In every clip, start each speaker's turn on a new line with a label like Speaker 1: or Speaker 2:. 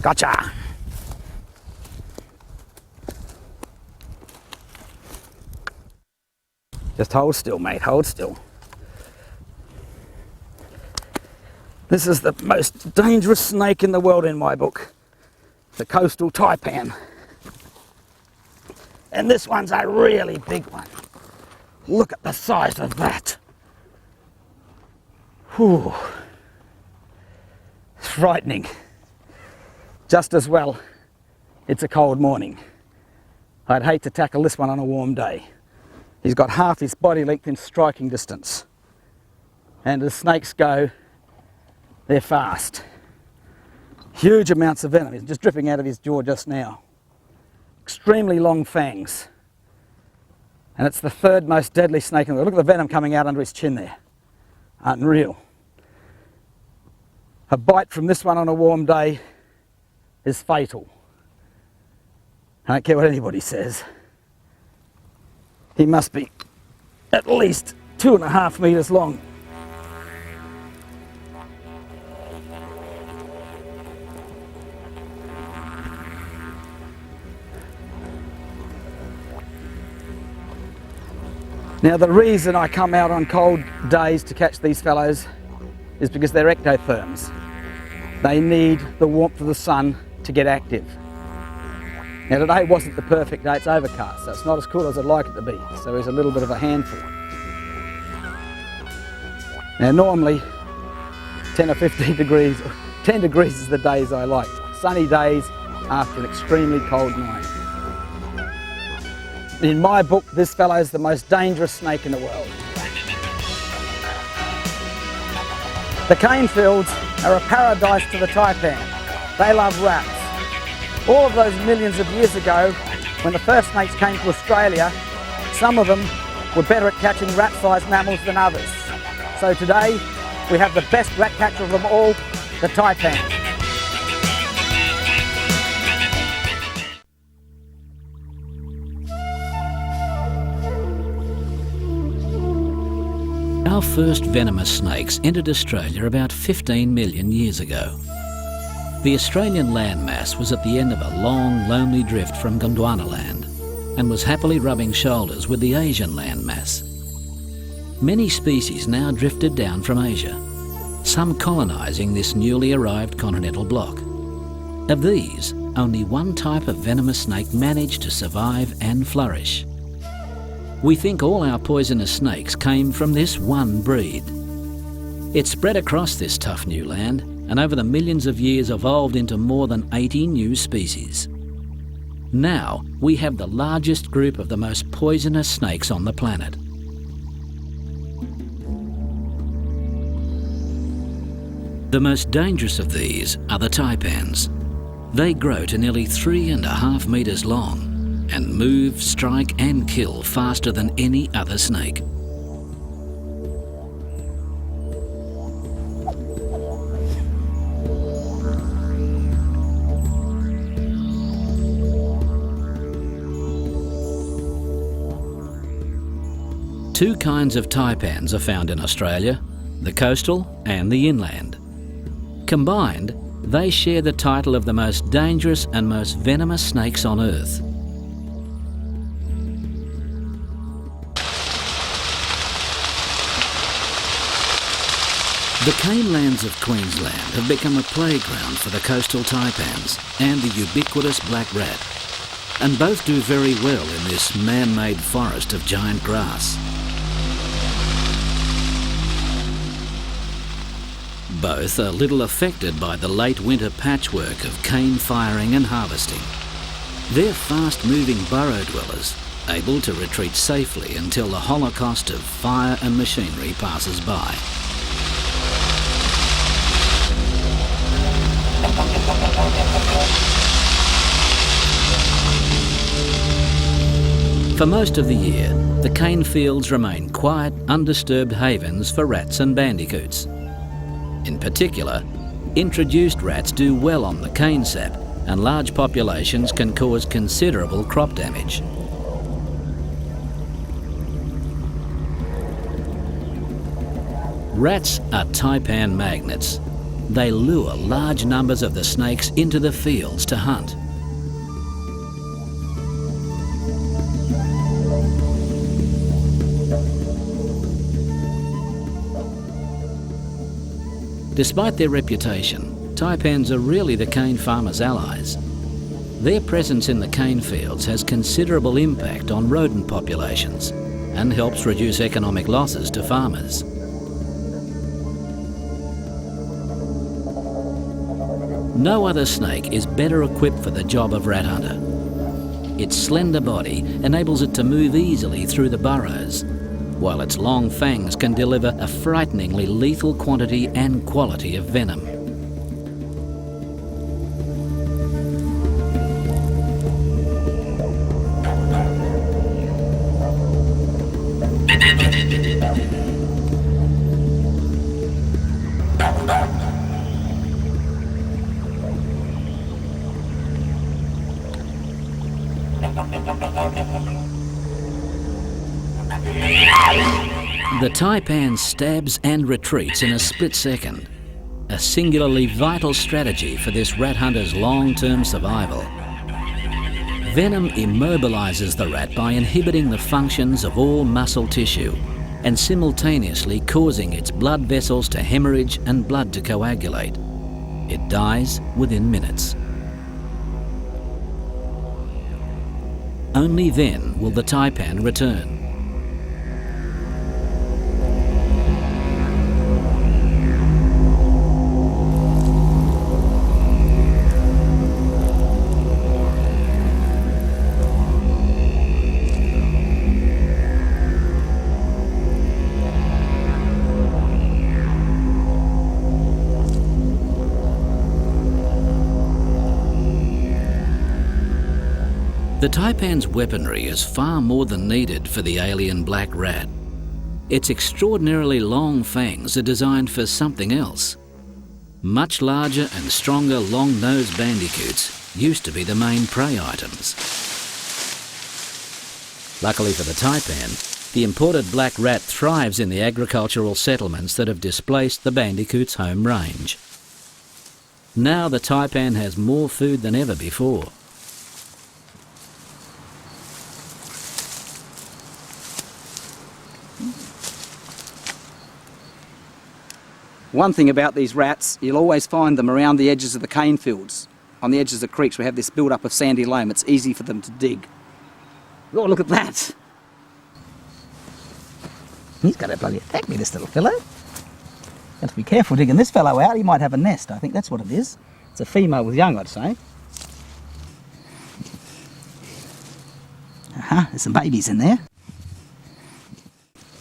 Speaker 1: Gotcha! Just hold still, mate, hold still. This is the most dangerous snake in the world in my book, the Coastal Taipan. And this one's a really big one. Look at the size of that. Whew. It's frightening. Just as well, it's a cold morning. I'd hate to tackle this one on a warm day. He's got half his body length in striking distance. And as snakes go, they're fast. Huge amounts of venom. He's just dripping out of his jaw just now. Extremely long fangs. And it's the third most deadly snake in the world. Look at the venom coming out under his chin there. Unreal. A bite from this one on a warm day is fatal. I don't care what anybody says. He must be at least 2.5 meters long. Now the reason I come out on cold days to catch these fellows is because they're ectotherms. They need the warmth of the sun to get active. Now today wasn't the perfect day, it's overcast, so it's not as cool as I'd like it to be, so there's a little bit of a handful. Now normally 10 or 15 degrees, 10 degrees is the days I like. Sunny days after an extremely cold night. In my book, this fellow is the most dangerous snake in the world. The cane fields are a paradise to the taipan. They love rats. All of those millions of years ago, when the first snakes came to Australia, some of them were better at catching rat-sized mammals than others. So today, we have the best rat catcher of them all, the taipan.
Speaker 2: Our first venomous snakes entered Australia about 15 million years ago. The Australian landmass was at the end of a long, lonely drift from Gondwanaland and was happily rubbing shoulders with the Asian landmass. Many species now drifted down from Asia, some colonising this newly arrived continental block. Of these, only one type of venomous snake managed to survive and flourish. We think all our poisonous snakes came from this one breed. It spread across this tough new land and over the millions of years evolved into more than 80 new species. Now we have the largest group of the most poisonous snakes on the planet. The most dangerous of these are the taipans. They grow to nearly 3.5 meters long and move, strike and kill faster than any other snake. Two kinds of taipans are found in Australia, the coastal and the inland. Combined, they share the title of the most dangerous and most venomous snakes on Earth. The cane lands of Queensland have become a playground for the coastal taipans and the ubiquitous black rat, and both do very well in this man-made forest of giant grass. Both are little affected by the late winter patchwork of cane firing and harvesting. They're fast-moving burrow dwellers, able to retreat safely until the holocaust of fire and machinery passes by. For most of the year, the cane fields remain quiet, undisturbed havens for rats and bandicoots. In particular, introduced rats do well on the cane sap, and large populations can cause considerable crop damage. Rats are taipan magnets. They lure large numbers of the snakes into the fields to hunt. Despite their reputation, taipans are really the cane farmers' allies. Their presence in the cane fields has considerable impact on rodent populations and helps reduce economic losses to farmers. No other snake is better equipped for the job of rat hunter. Its slender body enables it to move easily through the burrows, while its long fangs can deliver a frighteningly lethal quantity and quality of venom. The taipan stabs and retreats in a split second, a singularly vital strategy for this rat hunter's long-term survival. Venom immobilises the rat by inhibiting the functions of all muscle tissue and simultaneously causing its blood vessels to hemorrhage and blood to coagulate. It dies within minutes. Only then will the taipan return. The taipan's weaponry is far more than needed for the alien black rat. Its extraordinarily long fangs are designed for something else. Much larger and stronger long-nosed bandicoots used to be the main prey items. Luckily for the taipan, the imported black rat thrives in the agricultural settlements that have displaced the bandicoot's home range. Now the taipan has more food than ever before.
Speaker 1: One thing about these rats, you'll always find them around the edges of the cane fields. On the edges of creeks we have this build-up of sandy loam. It's easy for them to dig. Oh, look at that! He's going to bloody attack me, this little fellow. Got to be careful digging this fellow out. He might have a nest. I think that's what it is. It's a female with young, I'd say. There's some babies in there.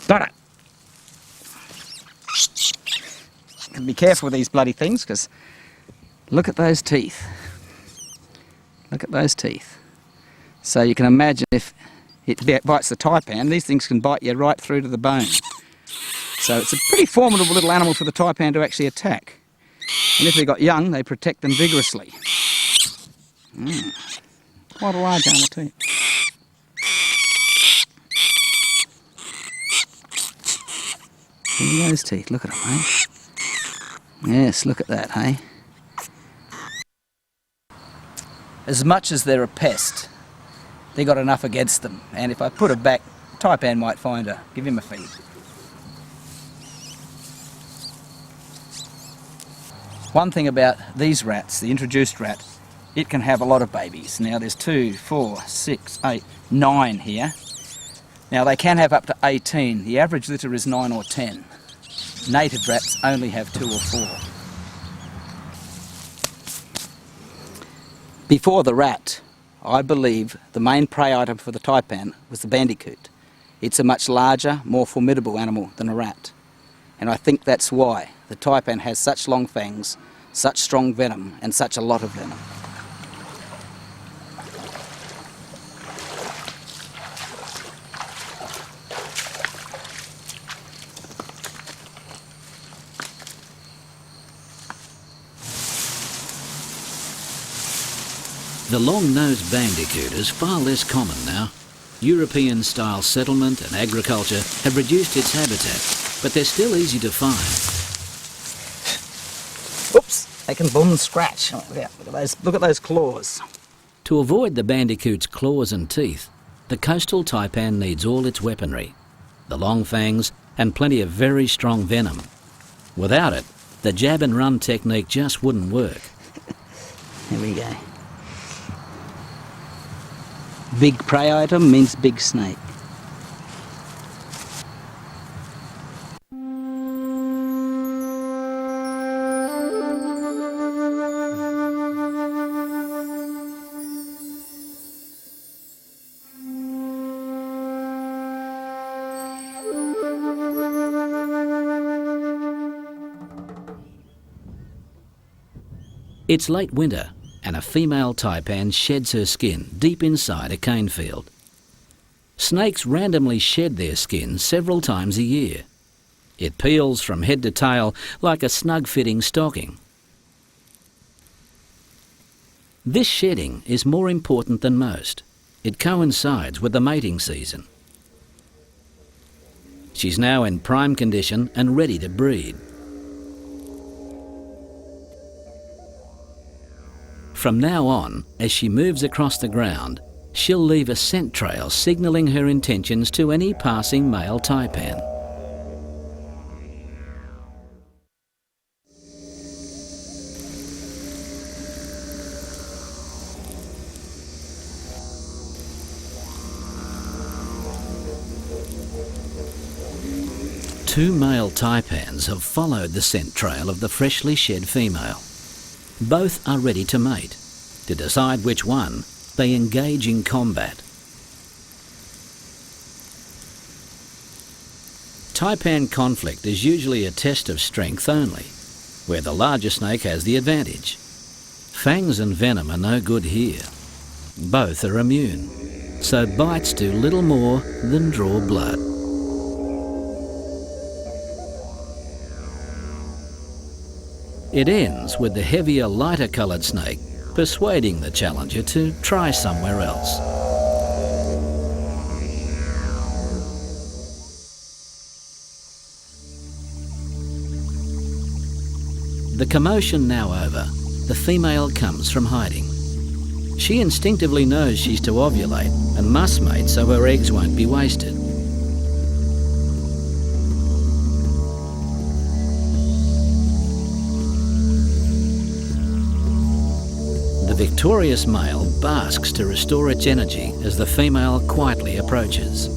Speaker 1: Got it! Be careful with these bloody things, because look at those teeth. Look at those teeth. So you can imagine if it bites the taipan, these things can bite you right through to the bone. So it's a pretty formidable little animal for the taipan to actually attack. And if they've got young, they protect them vigorously. Quite a large animal too. Look at those teeth, look at them, eh? Yes, look at that, hey? As much as they're a pest, they got enough against them. And if I put her back, taipan might find her. Give him a feed. One thing about these rats, the introduced rat, it can have a lot of babies. Now there's 2, 4, 6, 8, 9 here. Now they can have up to 18. The average litter is 9 or 10. Native rats only have 2 or 4. Before the rat, I believe the main prey item for the taipan was the bandicoot. It's a much larger, more formidable animal than a rat. And I think that's why the taipan has such long fangs, such strong venom, and such a lot of venom.
Speaker 2: The long-nosed bandicoot is far less common now. European-style settlement and agriculture have reduced its habitat, but they're still easy to find.
Speaker 1: Oops, they can boom and scratch. Look at those claws.
Speaker 2: To avoid the bandicoot's claws and teeth, the coastal taipan needs all its weaponry, the long fangs and plenty of very strong venom. Without it, the jab and run technique just wouldn't work.
Speaker 1: Here we go. Big prey item means big snake.
Speaker 2: It's late winter, and a female taipan sheds her skin deep inside a cane field. Snakes randomly shed their skin several times a year. It peels from head to tail like a snug-fitting stocking. This shedding is more important than most. It coincides with the mating season. She's now in prime condition and ready to breed. From now on, as she moves across the ground, she'll leave a scent trail signalling her intentions to any passing male taipan. Two male taipans have followed the scent trail of the freshly shed female. Both are ready to mate. To decide which one, they engage in combat. Taipan conflict is usually a test of strength only, where the larger snake has the advantage. Fangs and venom are no good here. Both are immune, so bites do little more than draw blood. It ends with the heavier, lighter-coloured snake persuading the challenger to try somewhere else. The commotion now over, the female comes from hiding. She instinctively knows she's to ovulate and must mate so her eggs won't be wasted. The victorious male basks to restore its energy as the female quietly approaches.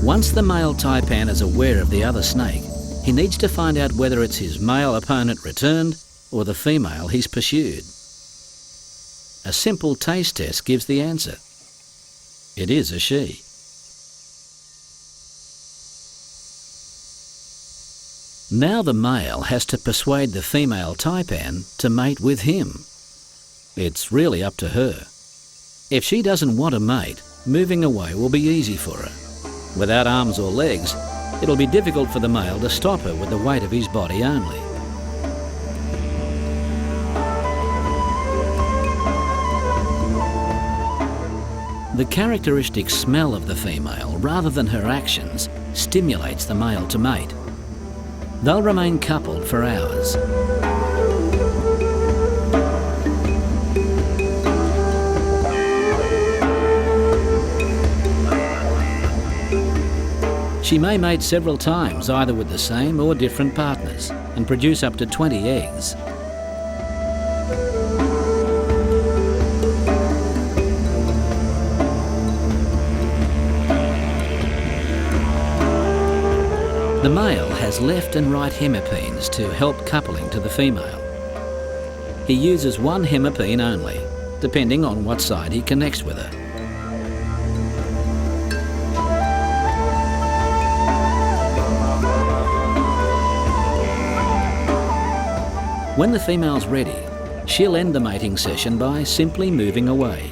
Speaker 2: Once the male taipan is aware of the other snake, he needs to find out whether it's his male opponent returned or the female he's pursued. A simple taste test gives the answer. It is a she. Now the male has to persuade the female taipan to mate with him. It's really up to her. If she doesn't want to mate, moving away will be easy for her. Without arms or legs, it'll be difficult for the male to stop her with the weight of his body only. The characteristic smell of the female, rather than her actions, stimulates the male to mate. They'll remain coupled for hours. She may mate several times, either with the same or different partners, and produce up to 20 eggs. The male has left and right hemipenes to help coupling to the female. He uses one hemipene only, depending on what side he connects with her. When the female's ready, she'll end the mating session by simply moving away.